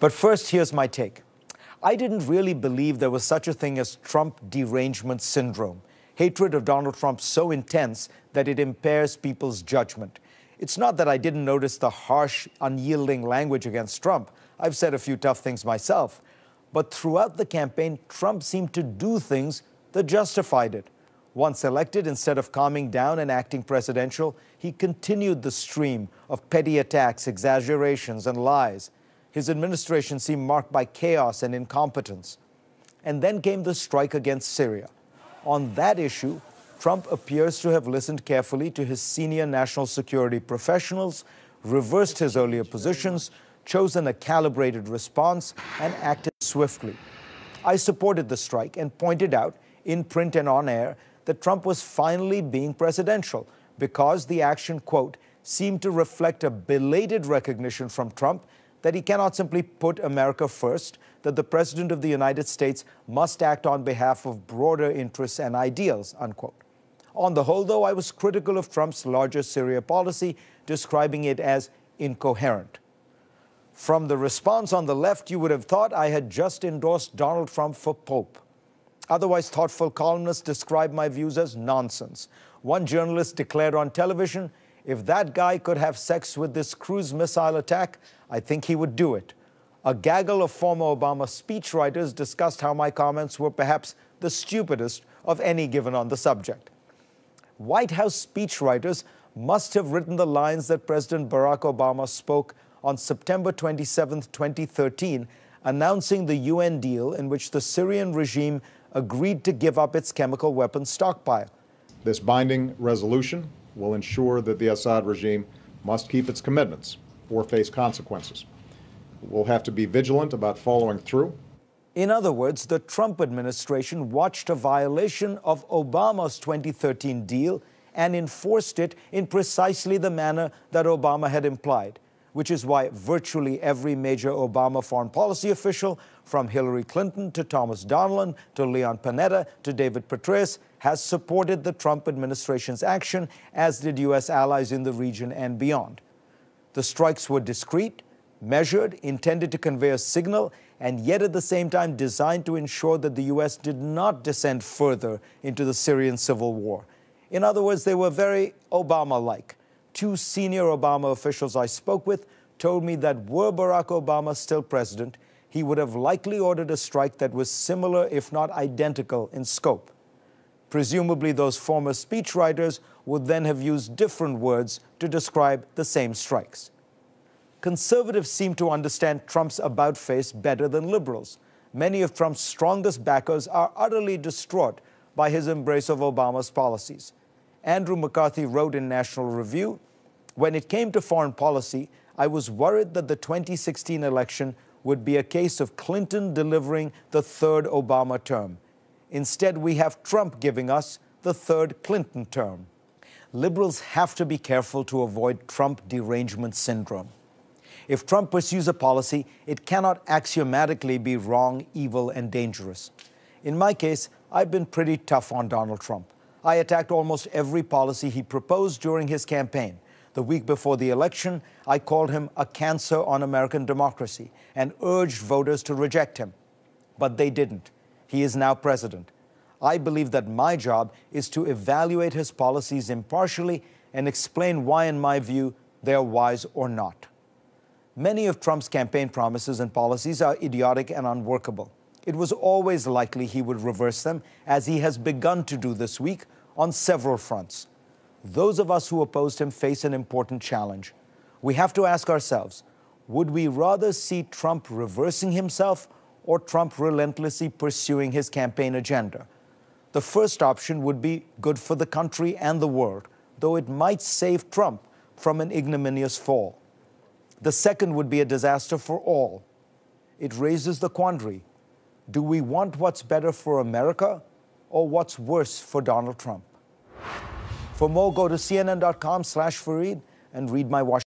But first, here's my take. I didn't really believe there was such a thing as Trump derangement syndrome, hatred of Donald Trump so intense that it impairs people's judgment. It's not that I didn't notice the harsh, unyielding language against Trump. I've said a few tough things myself. But throughout the campaign, Trump seemed to do things that justified it. Once elected, instead of calming down and acting presidential, he continued the stream of petty attacks, exaggerations, and lies. His administration seemed marked by chaos and incompetence. And then came the strike against Syria. On that issue, Trump appears to have listened carefully to his senior national security professionals, reversed his earlier positions, chosen a calibrated response, and acted swiftly. I supported the strike and pointed out, in print and on air, that Trump was finally being presidential because the action, quote, seemed to reflect a belated recognition from Trump that he cannot simply put America first, that the President of the United States must act on behalf of broader interests and ideals, unquote. On the whole, though, I was critical of Trump's larger Syria policy, describing it as incoherent. From the response on the left, you would have thought I had just endorsed Donald Trump for Pope. Otherwise thoughtful columnists described my views as nonsense. One journalist declared on television, if that guy could have sex with this cruise missile attack, I think he would do it. A gaggle of former Obama speechwriters discussed how my comments were perhaps the stupidest of any given on the subject. White House speechwriters must have written the lines that President Barack Obama spoke on September 27, 2013, announcing the UN deal in which the Syrian regime agreed to give up its chemical weapons stockpile. This binding resolution will ensure that the Assad regime must keep its commitments or face consequences. We'll have to be vigilant about following through. In other words, the Trump administration watched a violation of Obama's 2013 deal and enforced it in precisely the manner that Obama had implied, which is why virtually every major Obama foreign policy official, from Hillary Clinton to Thomas Donilon to Leon Panetta to David Petraeus, has supported the Trump administration's action, as did U.S. allies in the region and beyond. The strikes were discreet, measured, intended to convey a signal, and yet at the same time designed to ensure that the U.S. did not descend further into the Syrian civil war. In other words, they were very Obama-like. Two senior Obama officials I spoke with told me that were Barack Obama still president, he would have likely ordered a strike that was similar, if not identical, in scope. Presumably, those former speechwriters would then have used different words to describe the same strikes. Conservatives seem to understand Trump's about-face better than liberals. Many of Trump's strongest backers are utterly distraught by his embrace of Obama's policies. Andrew McCarthy wrote in National Review, "When it came to foreign policy, I was worried that the 2016 election would be a case of Clinton delivering the third Obama term. Instead, we have Trump giving us the third Clinton term." Liberals have to be careful to avoid Trump derangement syndrome. If Trump pursues a policy, it cannot axiomatically be wrong, evil, and dangerous. In my case, I've been pretty tough on Donald Trump. I attacked almost every policy he proposed during his campaign. The week before the election, I called him a cancer on American democracy and urged voters to reject him. But they didn't. He is now president. I believe that my job is to evaluate his policies impartially and explain why, in my view, they are wise or not. Many of Trump's campaign promises and policies are idiotic and unworkable. It was always likely he would reverse them, as he has begun to do this week on several fronts. Those of us who opposed him face an important challenge. We have to ask ourselves, would we rather see Trump reversing himself or Trump relentlessly pursuing his campaign agenda? The first option would be good for the country and the world, though it might save Trump from an ignominious fall. The second would be a disaster for all. It raises the quandary. Do we want what's better for America or what's worse for Donald Trump? For more, go to cnn.com/Fareed and read my Washington.